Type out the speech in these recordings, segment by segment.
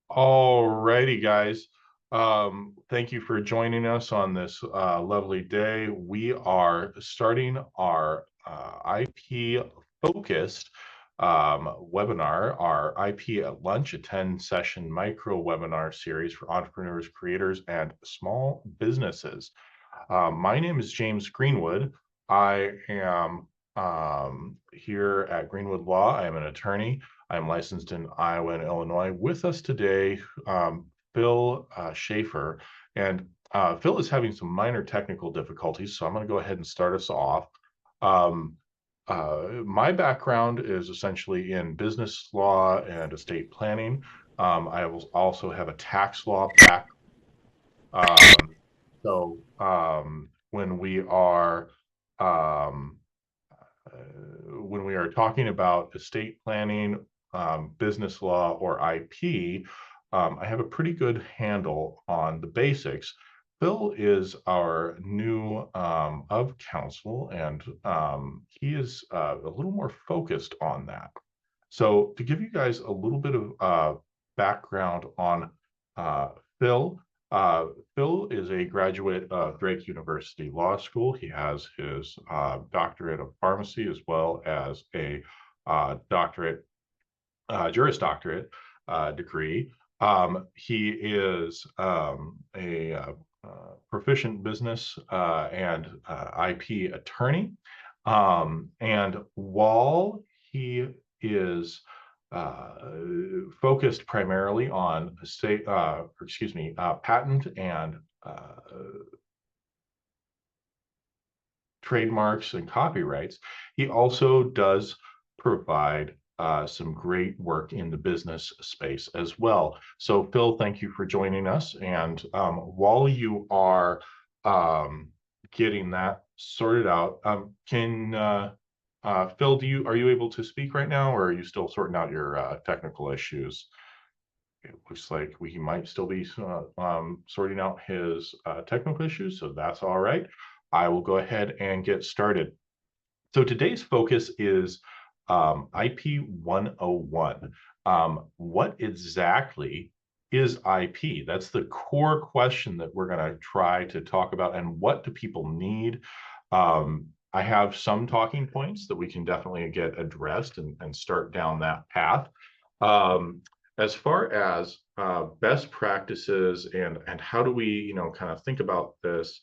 All righty, guys. Thank you for joining us on this lovely day. We are starting our IP focused webinar, our IP at Lunch, a 10-session micro webinar series for entrepreneurs, creators, and small businesses. My name is James Greenwood. I am here at Greenwood Law. I am an attorney. I'm licensed in Iowa and Illinois. With us today, Phil Schaefer. And Phil is having some minor technical difficulties, so I'm going to go ahead and start us off. Um, my background is essentially in business law and estate planning. I also have a tax law background. So when we are um, when we are talking about estate planning, business law, or IP, I have a pretty good handle on the basics. Phil is our new of counsel, and he is a little more focused on that. So to give you guys a little bit of background on uh, Phil, uh, Phil is a graduate of Drake University Law School. He has his doctorate of pharmacy as well as a Juris Doctorate degree. He is a proficient business and IP attorney. And while he is uh, focused primarily on patent and trademarks and copyrights, he also does provide some great work in the business space as well. So, Phil, thank you for joining us. And while you are getting that sorted out, can Phil, are you able to speak right now, or are you still sorting out your technical issues? It looks like we might still be sorting out his technical issues, so that's all right. I will go ahead and get started. So today's focus is IP 101. What exactly is IP? That's the core question that we're going to try to talk about. And what do people need? I have some talking points that we can definitely get addressed and start down that path. Um, as far as best practices and how do we, kind of think about this,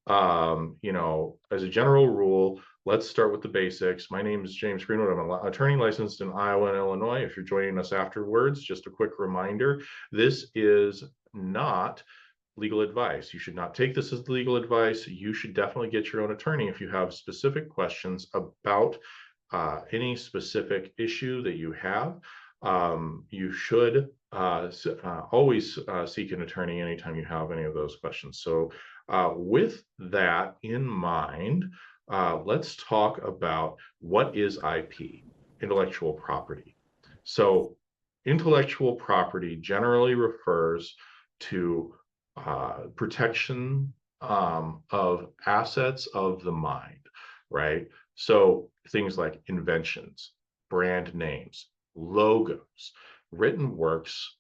as a general rule, let's start with the basics. My name is James Greenwood. I'm an attorney licensed in Iowa and Illinois. If you're joining us afterwards, just a quick reminder, this is not legal advice. You should not take this as legal advice. You should definitely get your own attorney if you have specific questions about any specific issue that you have. You should always seek an attorney anytime you have any of those questions. So with that in mind, let's talk about what is IP, intellectual property. So intellectual property generally refers to protection of assets of the mind, right? So things like inventions, brand names, logos, written works,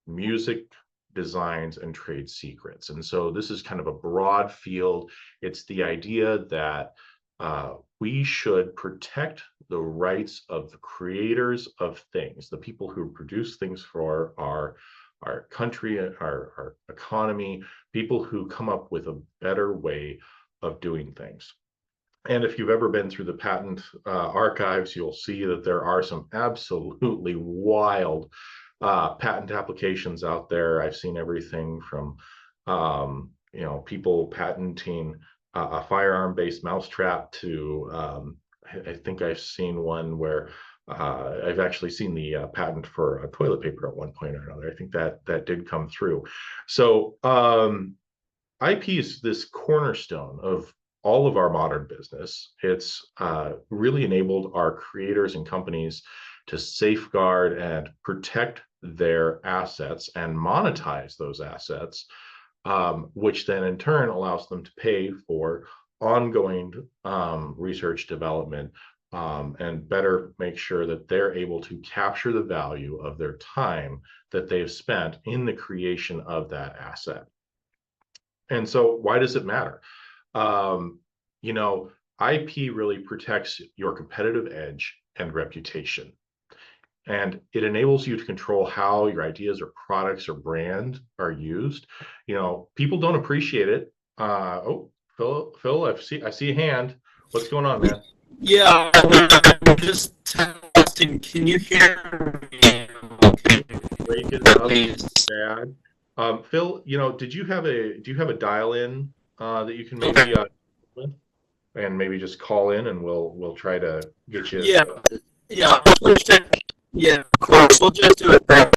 music, designs, and trade secrets. And so this is kind of a broad field. It's the idea that we should protect the rights of the creators of things, the people who produce things for our country, our economy, people who come up with a better way of doing things. And if you've ever been through the patent archives, you'll see that there are some absolutely wild patent applications out there. I've seen everything from, people patenting a firearm-based mousetrap to, I think I've seen one where I've actually seen the patent for toilet paper at one point or another. I think that did come through. So IP is this cornerstone of all of our modern business. It's really enabled our creators and companies to safeguard and protect their assets and monetize those assets, which then in turn allows them to pay for ongoing research, development, and better make sure that they're able to capture the value of their time that they've spent in the creation of that asset. And so, why does it matter? Um, you know, IP really protects your competitive edge and reputation. And it enables you to control how your ideas or products or brand are used. People don't appreciate it. Oh, Phil, I see a hand. What's going on, man? Yeah, I'm just testing. Can you hear me? Okay, Breaking up please. bad. Phil, do you have a dial-in that you can maybe Okay. with? And maybe just call in and we'll try to get you. Yeah, yeah. Let's just, yeah, of course. We'll just do it there.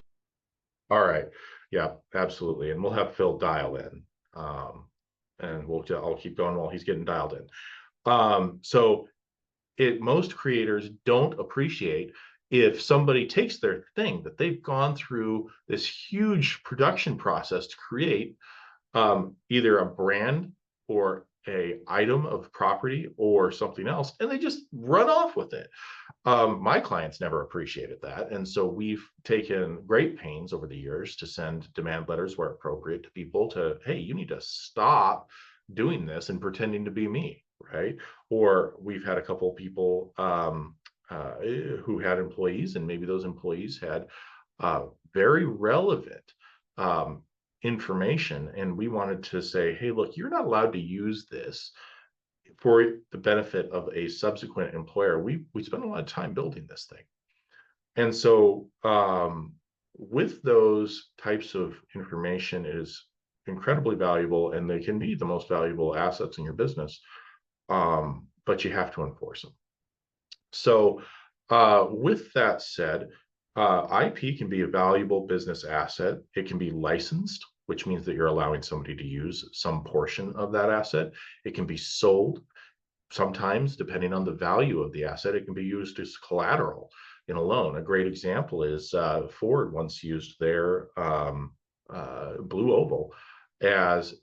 All right. Yeah, absolutely. And we'll have Phil dial in. And I'll keep going while he's getting dialed in. So most creators don't appreciate if somebody takes their thing that they've gone through this huge production process to create, either a brand or a item of property or something else, and they just run off with it. My clients never appreciated that, and so we've taken great pains over the years to send demand letters where appropriate to people to, hey, you need to stop doing this and pretending to be me, right? Or we've had a couple of people who had employees, and maybe those employees had very relevant um, information, and we wanted to say, hey, look, you're not allowed to use this for the benefit of a subsequent employer. We spent a lot of time building this thing. And so with those types of information, it is incredibly valuable, and they can be the most valuable assets in your business. But you have to enforce them. So with that said, IP can be a valuable business asset. It can be licensed, which means that you're allowing somebody to use some portion of that asset. It can be sold. Sometimes, depending on the value of the asset, it can be used as collateral in a loan. A great example is Ford once used their Blue Oval as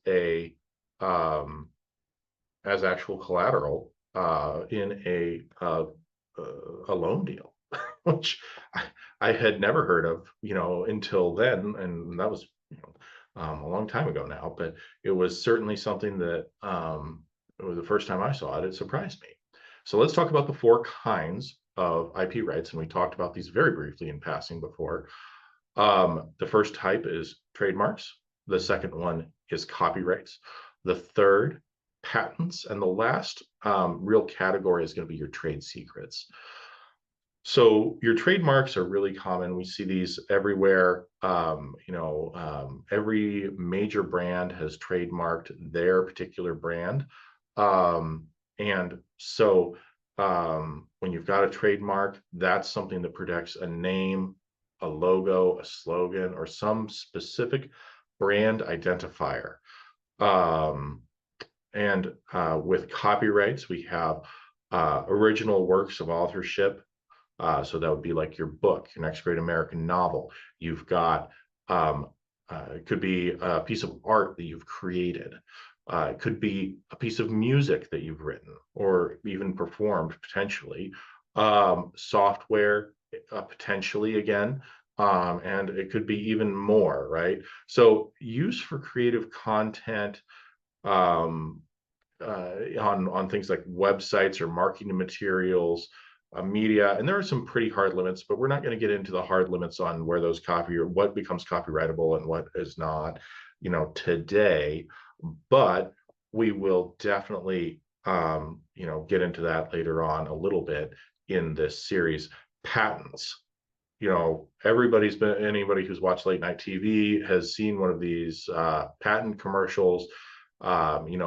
um, as actual collateral in a loan deal, which I had never heard of, until then, and that was a long time ago now. But it was certainly something that it was the first time I saw it. It surprised me. So let's talk about the four kinds of IP rights, and we talked about these very briefly in passing before. The first type is trademarks. The second one is copyrights. The third, patents. And the last real category is going to be your trade secrets. So your trademarks are really common. We see these everywhere. Every major brand has trademarked their particular brand. And so when you've got a trademark, that's something that protects a name, a logo, a slogan, or some specific brand identifier. And with copyrights, we have original works of authorship. So that would be like your book, your next great American novel. You've got, it could be a piece of art that you've created. It could be a piece of music that you've written or even performed potentially. Software, potentially again. And it could be even more, right? So use for creative content, um, on things like websites or marketing materials, media, and there are some pretty hard limits, but we're not going to get into the hard limits on where those copy or what becomes copyrightable and what is not, today. But we will definitely, get into that later on a little bit in this series. Patents. Anybody who's watched late night TV has seen one of these patent commercials.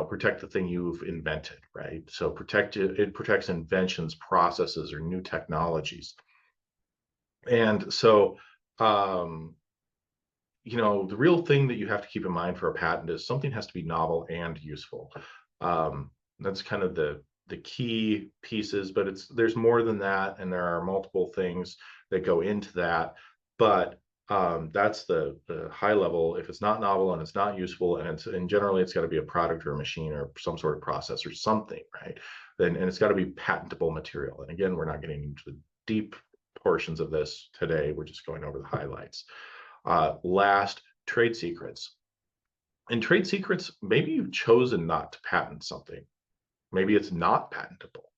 Protect the thing you've invented, right? So it protects inventions, processes, or new technologies. And so, the real thing that you have to keep in mind for a patent is something has to be novel and useful. That's kind of the key pieces, but there's more than that, and there are multiple things that go into that. But That's the high level. If it's not novel and it's not useful, and generally it's got to be a product or a machine or some sort of process or something, right? Then and it's got to be patentable material. And again, we're not getting into the deep portions of this today. We're just going over the highlights. Last, trade secrets. In trade secrets, maybe you've chosen not to patent something. Maybe it's not patentable.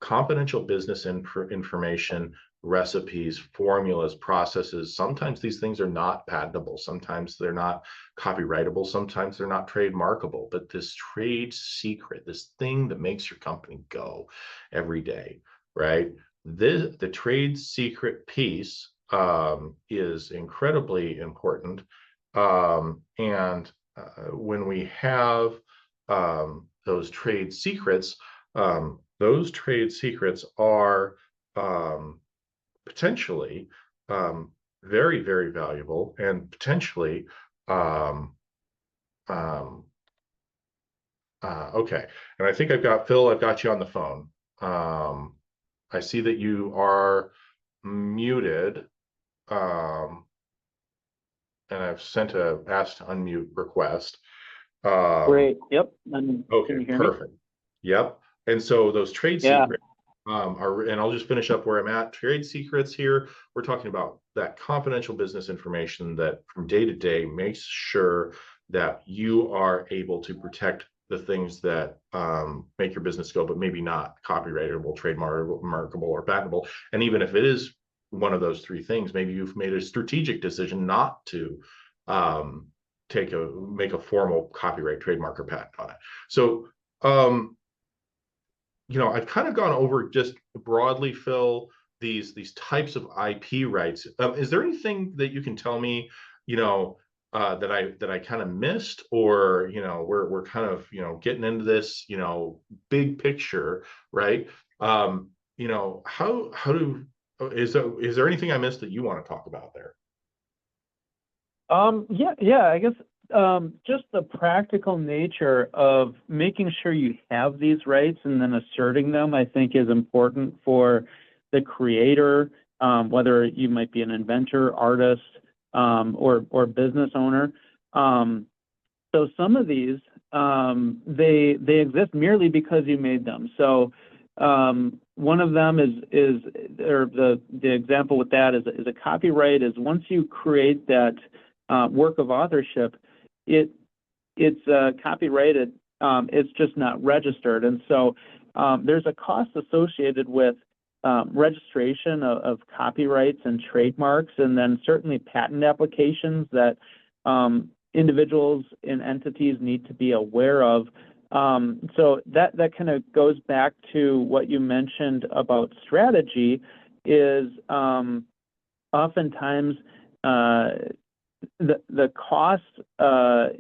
Confidential business information, recipes, formulas, processes. Sometimes these things are not patentable. Sometimes they're not copyrightable. Sometimes they're not trademarkable. But this trade secret, this thing that makes your company go every day, right? The trade secret piece is incredibly important. And when we have those trade secrets, are potentially very, very valuable and potentially um, um, okay. And I think I've got Phil, I've got you on the phone. I see that you are muted. And I've sent a ask to unmute request. Great. Yep. Can Okay, you hear me? perfect. Yep. And so those trade Yeah. secrets are, and I'll just finish up where I'm at. Trade secrets here, we're talking about that confidential business information that from day to day makes sure that you are able to protect the things that make your business go, but maybe not copyrightable, trademarkable, or patentable. And even if it is one of those three things, maybe you've made a strategic decision not to make a formal copyright, trademark, or patent on it. So I've kind of gone over just broadly, Phil, these types of IP rights. Is there anything that you can tell me, that I kind of missed, or we're kind of getting into this big picture, right? How do is there anything I missed that you want to talk about there? Yeah, I guess just the practical nature of making sure you have these rights and then asserting them, I think, is important for the creator, whether you might be an inventor, artist, or business owner. So some of these they exist merely because you made them. So one of them or the example with that is a copyright. Is once you create that work of authorship, it's copyrighted. It's just not registered, and so there's a cost associated with registration of copyrights and trademarks, and then certainly patent applications that individuals and entities need to be aware of. So that kind of goes back to what you mentioned about strategy. Is oftentimes the cost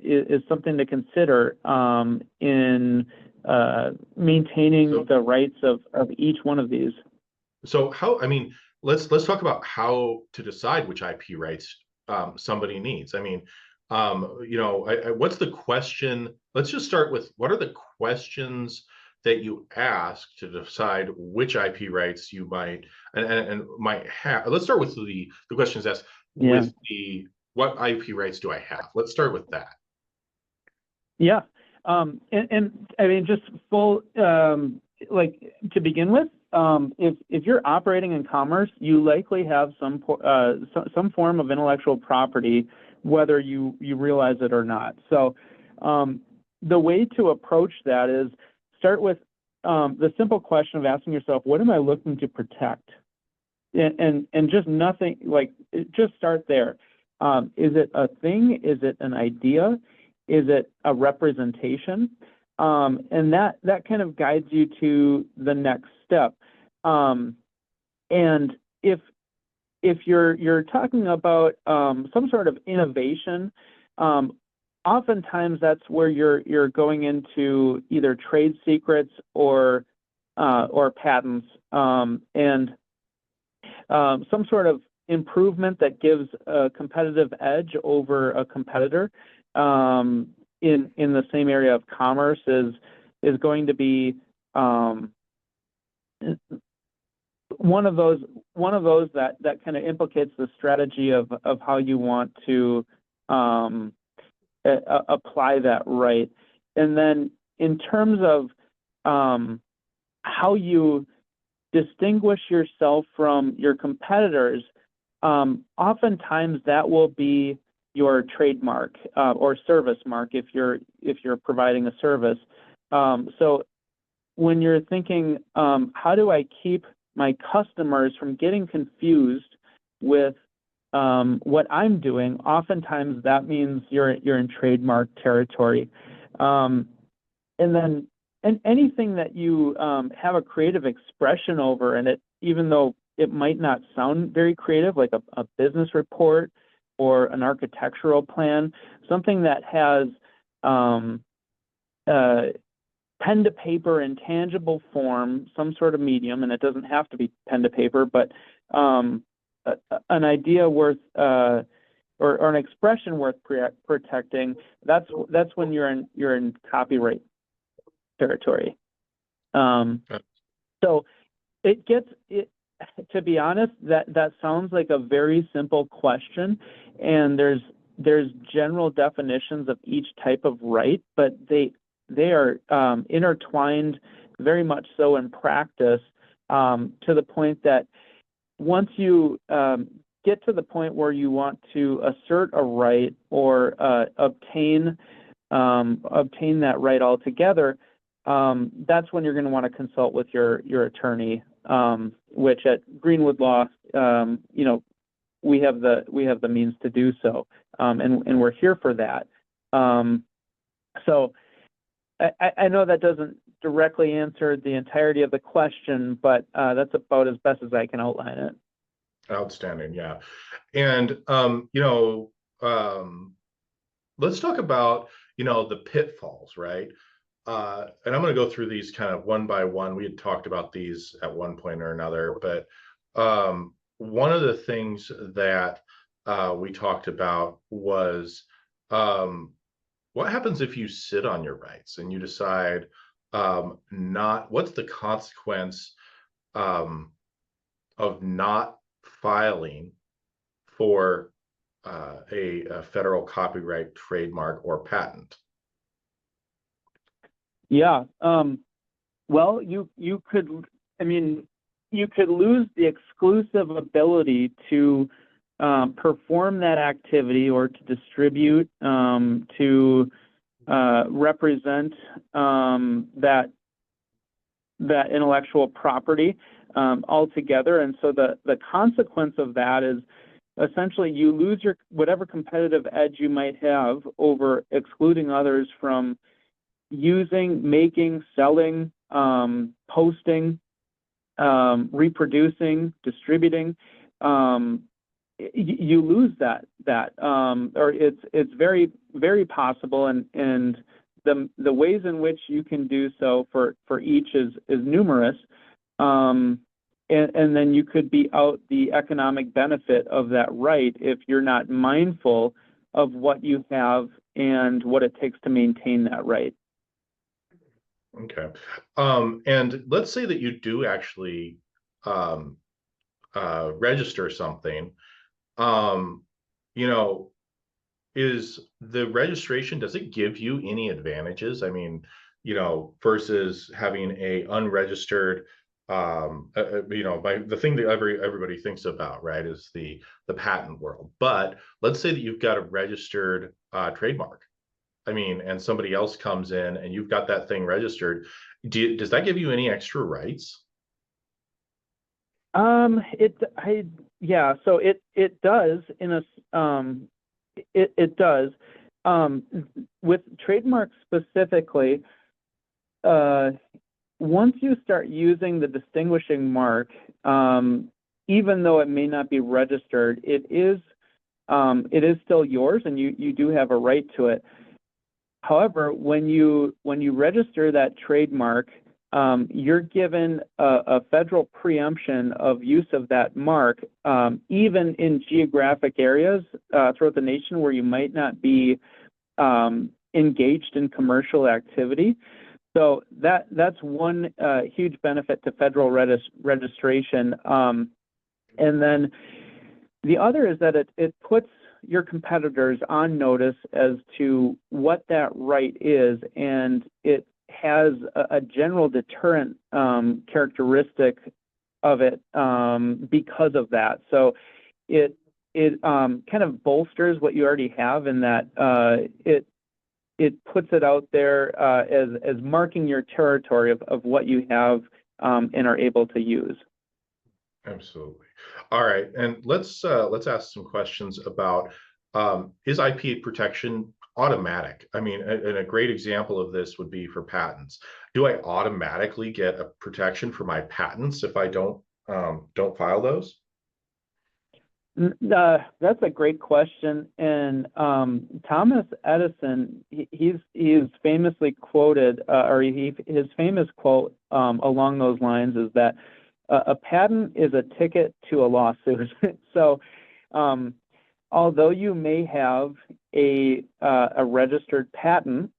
is something to consider in maintaining the rights of each one of these. So let's talk about how to decide which IP rights somebody needs. What's the question? Let's just start with, what are the questions that you ask to decide which IP rights you might might have? Let's start with the questions asked with what IP rights do I have? Let's start with that. Yeah. And I mean, just full, to begin with, if you're operating in commerce, you likely have some form of intellectual property, whether you realize it or not. So the way to approach that is start with the simple question of asking yourself, what am I looking to protect? And just nothing, just start there. Is it a thing? Is it an idea? Is it a representation? And that kind of guides you to the next step. And if you're talking about some sort of innovation, oftentimes that's where you're going into either trade secrets or patents, and some sort of improvement that gives a competitive edge over a competitor in the same area of commerce is going to be one of those that kind of implicates the strategy of how you want to apply that right. And then in terms of how you distinguish yourself from your competitors, oftentimes that will be your trademark or service mark if you're providing a service. So when you're thinking, how do I keep my customers from getting confused with what I'm doing, oftentimes that means you're in trademark territory. And then anything that you have a creative expression over, and even though it might not sound very creative, like a business report or an architectural plan, something that has pen to paper in tangible form, some sort of medium, and it doesn't have to be pen to paper, but an idea worth or an expression worth protecting. That's when you're in copyright territory. So it gets it. To be honest, that sounds like a very simple question, and there's general definitions of each type of right, but they are intertwined very much so in practice, to the point that once you get to the point where you want to assert a right or obtain that right altogether, that's when you're going to want to consult with your attorney, which at Greenwood Law, we have the means to do so, and we're here for that. So I know that doesn't directly answer the entirety of the question, but that's about as best as I can outline it. Outstanding, yeah. And let's talk about the pitfalls, right? And I'm going to go through these kind of one by one. We had talked about these at one point or another, but one of the things that we talked about was what happens if you sit on your rights and you decide what's the consequence of not filing for a federal copyright, trademark, or patent? Yeah. Well, you could lose the exclusive ability to perform that activity or to distribute, to represent that intellectual property altogether. And so the consequence of that is essentially you lose whatever competitive edge you might have over excluding others from using, making, selling, posting, reproducing, distributing. You lose that, or it's very, very possible, and the ways in which you can do so for each is numerous, and then you could be out the economic benefit of that right if you're not mindful of what you have and what it takes to maintain that right. Okay. And let's say that you do actually register something. Is the registration, does it give you any advantages? I mean, versus having a unregistered, the thing that everybody thinks about, right, is the patent world. But let's say that you've got a registered trademark. I mean, and somebody else comes in and you've got that thing registered. Does that give you any extra rights? So it does it does. With trademarks specifically, once you start using the distinguishing mark, even though it may not be registered, it is still yours, and you do have a right to it. However, when you register that trademark, you're given a federal preemption of use of that mark, even in geographic areas throughout the nation where you might not be engaged in commercial activity. So that's one huge benefit to federal registration. And then the other is that it puts your competitors on notice as to what that right is, and it has a general deterrent characteristic of it because of that. So it kind of bolsters what you already have in that it puts it out there as marking your territory of what you have and are able to use. Absolutely. All right, and let's ask some questions about is IP protection automatic? I mean, and a great example of this would be for patents. Do I automatically get a protection for my patents if I don't file those? That's a great question. And Thomas Edison, he's famously quoted, his famous quote along those lines is that a patent is a ticket to a lawsuit. So, although you may have a registered patent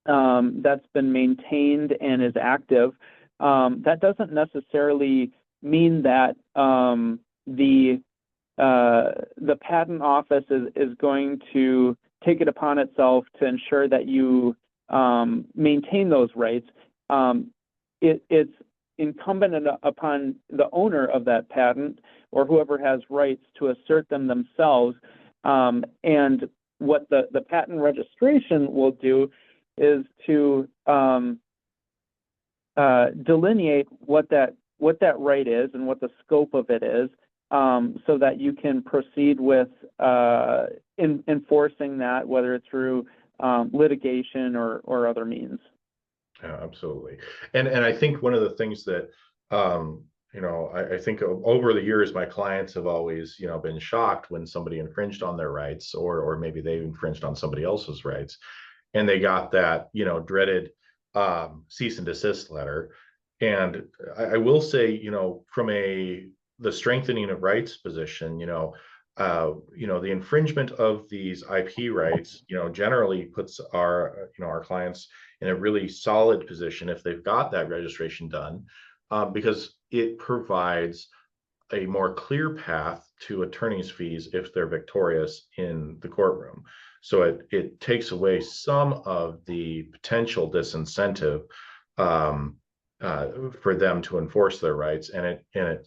that's been maintained and is active, that doesn't necessarily mean that the patent office is going to take it upon itself to ensure that you maintain those rights. It's incumbent upon the owner of that patent or whoever has rights to assert them themselves. And what the patent registration will do is to delineate what that right is and what the scope of it is, so that you can proceed with enforcing that, whether it's through litigation or other means. Yeah, absolutely. And I think one of the things that I think over the years, my clients have always, been shocked when somebody infringed on their rights, or maybe they infringed on somebody else's rights, and they got that, dreaded cease and desist letter. And I will say, from the strengthening of rights position, the infringement of these IP rights, generally puts our clients in a really solid position if they've got that registration done, because it provides a more clear path to attorney's fees if they're victorious in the courtroom. So it takes away some of the potential disincentive for them to enforce their rights, and it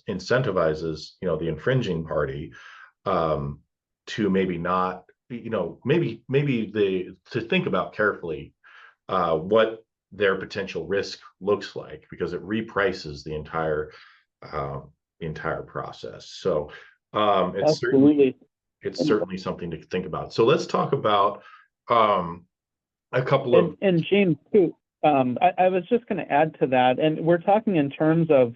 incentivizes the infringing party to maybe not, to think about carefully what their potential risk looks like, because it reprices the entire process. So it's Absolutely. certainly something to think about. So let's talk about a couple of and James too. I was just going to add to that, and we're talking in terms of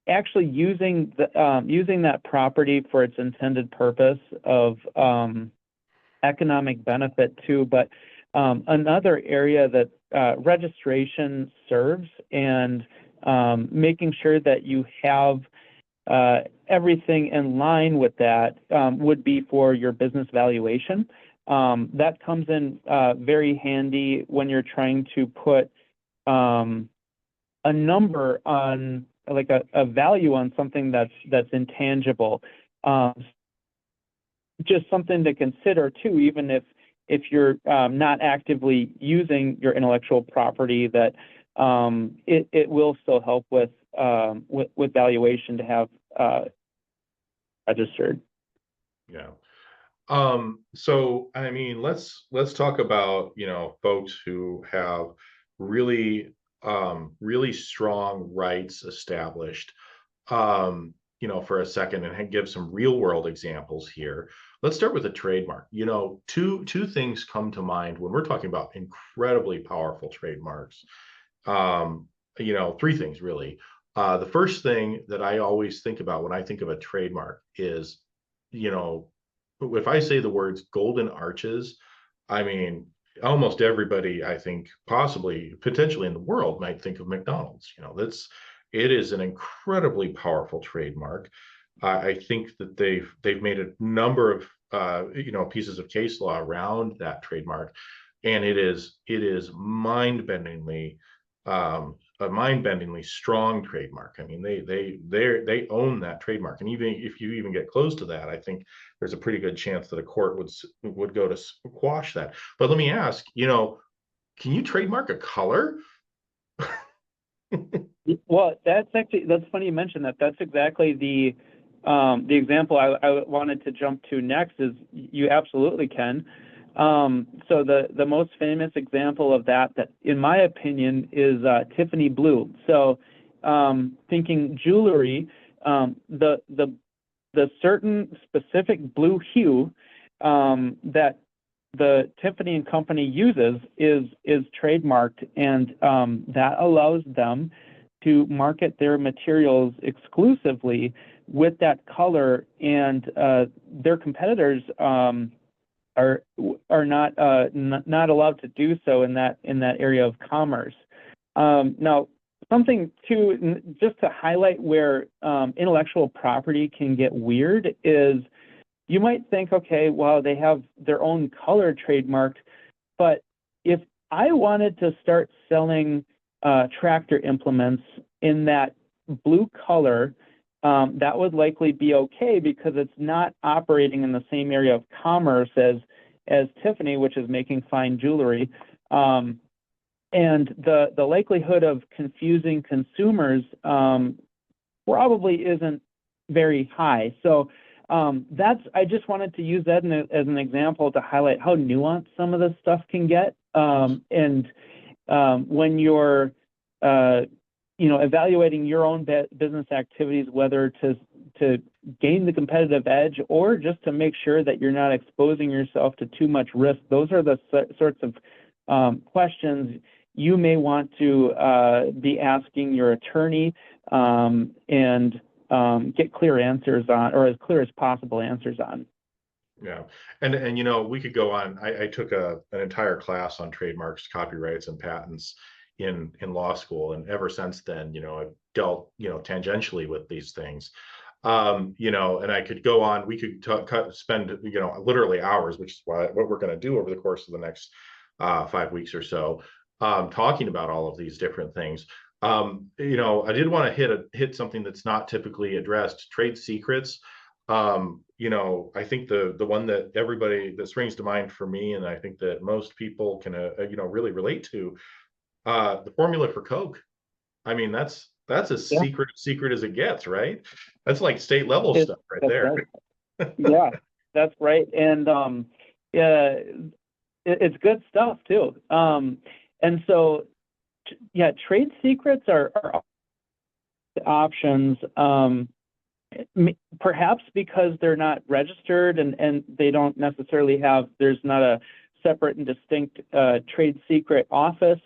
actually using that property for its intended purpose of economic benefit too. But another area that registration serves, and making sure that you have everything in line with that, would be for your business valuation. That comes in very handy when you're trying to put a number on, like a value on something that's intangible. Just something to consider too, even if you're not actively using your intellectual property, that it will still help with valuation to have registered. Yeah. So I mean, let's talk about, folks who have really strong rights established, for a second, and give some real world examples here. Let's start with a trademark. Two things come to mind when we're talking about incredibly powerful trademarks. Three things really. The first thing that I always think about when I think of a trademark is, if I say the words golden arches, I mean, almost everybody, I think, possibly, potentially in the world, might think of McDonald's. It is an incredibly powerful trademark. I think that they've made a number of pieces of case law around that trademark. And it is a mind-bendingly strong trademark. I mean, they own that trademark, and even if you even get close to that, I think there's a pretty good chance that a court would go to quash that. But let me ask, can you trademark a color? Well, that's funny you mentioned that. That's exactly the example I wanted to jump to next. Is you absolutely can. So the most famous example of that in my opinion is Tiffany blue. So thinking jewelry, the certain specific blue hue that the Tiffany and Company uses is trademarked, and that allows them to market their materials exclusively with that color, and their competitors are not allowed to do so in that area of commerce. Now, something just to highlight where intellectual property can get weird is you might think, okay, well, they have their own color trademarked, but if I wanted to start selling tractor implements in that blue color, that would likely be okay because it's not operating in the same area of commerce as Tiffany, which is making fine jewelry. And the likelihood of confusing consumers probably isn't very high. So I just wanted to use that as an example to highlight how nuanced some of this stuff can get. And when you're evaluating your own business activities, whether to gain the competitive edge or just to make sure that you're not exposing yourself to too much risk, those are the sorts of questions you may want to be asking your attorney and get clear answers on, or as clear as possible answers on. Yeah. And we could go on. I took an entire class on trademarks, copyrights, and patents in law school. And ever since then, I've dealt, tangentially with these things. And I could go on, we could spend, literally hours, which is what we're going to do over the course of the next 5 weeks or so, talking about all of these different things. I did want to hit something that's not typically addressed, trade secrets. I think the one that springs to mind for me, and I think that most people can, really relate to, the formula for Coke. I mean, that's as secret as it gets, right? That's like state level stuff right there. Yeah, that's right. And it's good stuff too. And so, yeah, trade secrets are options, perhaps because they're not registered and they don't necessarily there's not a separate and distinct trade secret office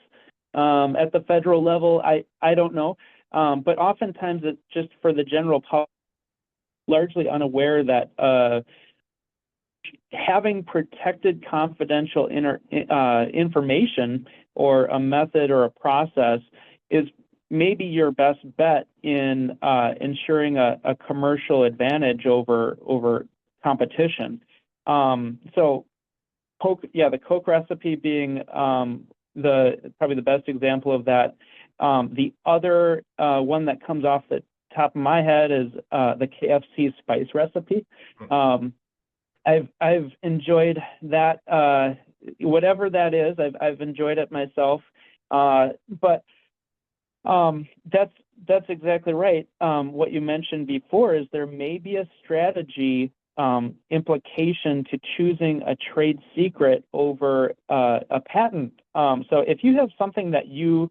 at the federal level. I don't know. But oftentimes it's just for the general public, largely unaware that having protected confidential information or a method or a process is maybe your best bet in ensuring a commercial advantage over competition. So Coke, the Coke recipe being probably the best example of that. The other one that comes off the top of my head is the KFC spice recipe. I've enjoyed that, whatever that is. I've enjoyed it myself. But that's exactly right. What you mentioned before is there may be a strategy implication to choosing a trade secret over a patent. So if you have something that you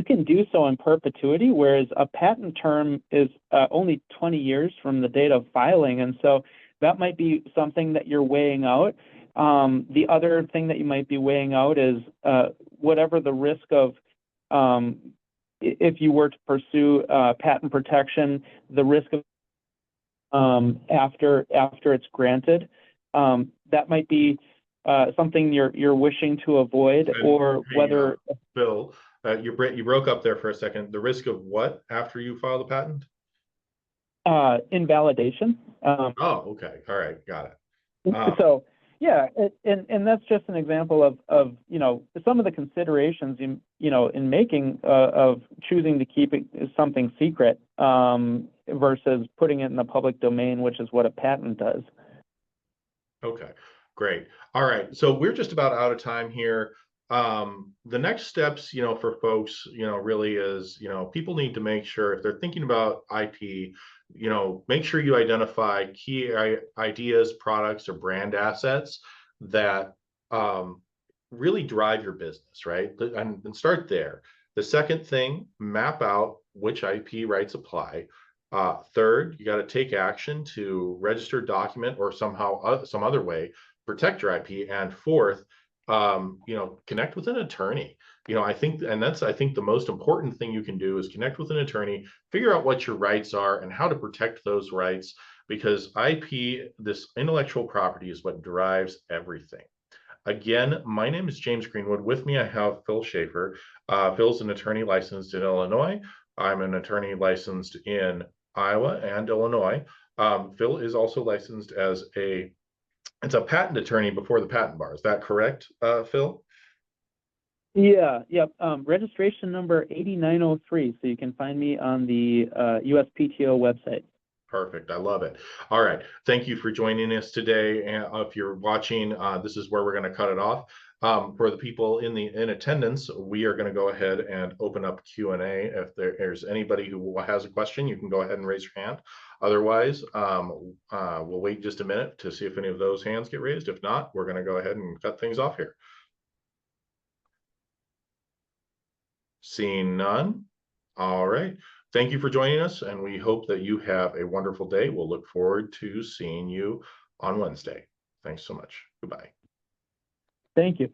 can do so in perpetuity, whereas a patent term is only 20 years from the date of filing. And so that might be something that you're weighing out. The other thing that you might be weighing out is whatever the risk of, if you were to pursue patent protection, the risk of after it's granted, that might be something you're wishing to avoid, or whether Bill, you broke up there for a second. The risk of what after you file the patent? Invalidation. Oh, okay. All right. Got it. So Yeah, and that's just an example of, you know, some of the considerations you know, in making, of choosing to keep it something secret, versus putting it in the public domain, which is what a patent does. Okay, great. All right, so we're just about out of time here. The next steps, for folks, really is, people need to make sure if they're thinking about IP, make sure you identify key ideas, products, or brand assets that really drive your business, right? And start there. The second thing, map out which IP rights apply. Third, you got to take action to register, document, or somehow some other way protect your IP. And fourth, connect with an attorney. I think, and that's I think the most important thing you can do is connect with an attorney, figure out what your rights are and how to protect those rights, because IP, this intellectual property, is what drives everything. Again, my name is James Greenwood. With me, I have Phil Schaefer. Phil's an attorney licensed in Illinois. I'm an attorney licensed in Iowa and Illinois. Phil is also licensed as it's a patent attorney before the patent bar. Is that correct, Phil? Yeah, yep. Registration number 8903. So you can find me on the USPTO website. Perfect. I love it. All right. Thank you for joining us today. And if you're watching, this is where we're going to cut it off. For the people in attendance, we are going to go ahead and open up Q&A. If there's anybody who has a question, you can go ahead and raise your hand. Otherwise, we'll wait just a minute to see if any of those hands get raised. If not, we're going to go ahead and cut things off here. Seeing none. All right. Thank you for joining us, and we hope that you have a wonderful day. We'll look forward to seeing you on Wednesday. Thanks so much. Goodbye. Thank you.